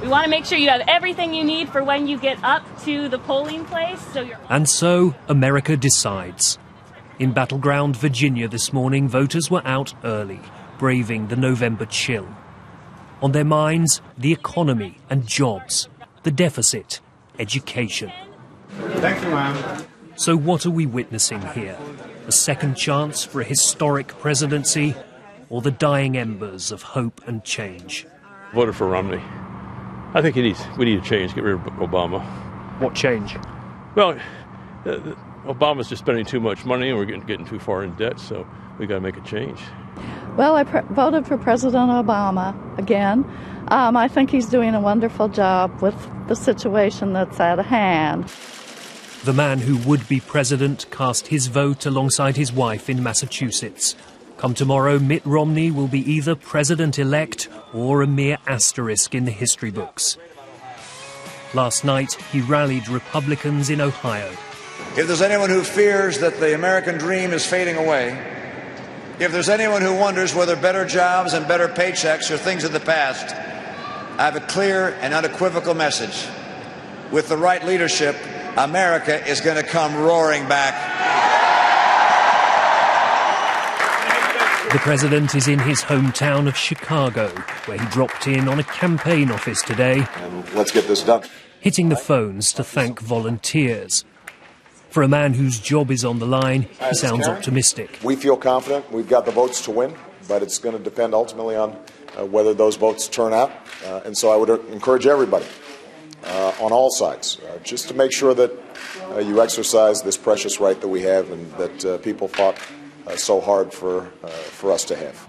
We want to make sure you have everything you need for when you get up to the polling place. And so America decides. In battleground Virginia this morning, voters were out early, braving the November chill. On their minds, the economy and jobs, the deficit, education. Thank you, ma'am. So what are we witnessing here? A second chance for a historic presidency, or the dying embers of hope and change? Voted for Romney. I think we need a change, get rid of Obama. What change? Well, Obama's just spending too much money and we're getting too far in debt, so we got to make a change. Well, I voted for President Obama again. I think he's doing a wonderful job with the situation that's at hand. The man who would be president cast his vote alongside his wife in Massachusetts. Come tomorrow, Mitt Romney will be either president-elect or a mere asterisk in the history books. Last night, he rallied Republicans in Ohio. If there's anyone who fears that the American dream is fading away, if there's anyone who wonders whether better jobs and better paychecks are things of the past, I have a clear and unequivocal message. With the right leadership, America is going to come roaring back. The president is in his hometown of Chicago, where he dropped in on a campaign office today. And let's get this done. Hitting the phones to thank volunteers. For a man whose job is on the line, he sounds optimistic. We feel confident. We've got the votes to win, but it's going to depend ultimately on whether those votes turn out. And so I would encourage everybody on all sides just to make sure that you exercise this precious right that we have and that people fought so hard for us to have.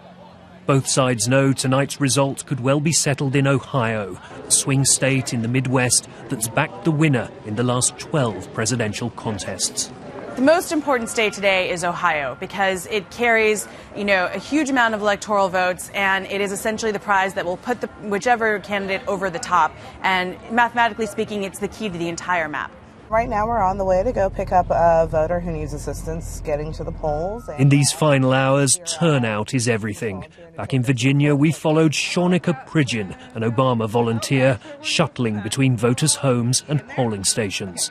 Both sides know tonight's result could well be settled in Ohio, a swing state in the Midwest that's backed the winner in the last 12 presidential contests. The most important state today is Ohio because it carries, a huge amount of electoral votes, and it is essentially the prize that will put whichever candidate over the top. And mathematically speaking, it's the key to the entire map. Right now we're on the way to go pick up a voter who needs assistance getting to the polls. In these final hours, turnout is everything. Back in Virginia, we followed Shawnica Pridgeon, an Obama volunteer, shuttling between voters' homes and polling stations.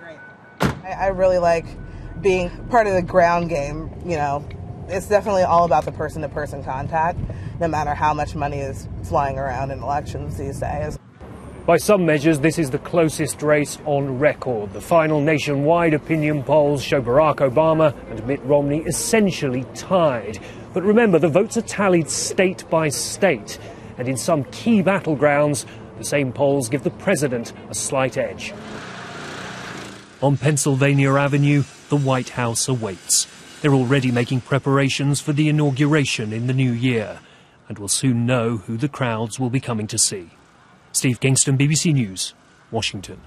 I really like being part of the ground game. It's definitely all about the person-to-person contact, no matter how much money is flying around in elections these days. By some measures, this is the closest race on record. The final nationwide opinion polls show Barack Obama and Mitt Romney essentially tied. But remember, the votes are tallied state by state. And in some key battlegrounds, the same polls give the president a slight edge. On Pennsylvania Avenue, the White House awaits. They're already making preparations for the inauguration in the new year. And we'll soon know who the crowds will be coming to see. Steve Kingstone, BBC News, Washington.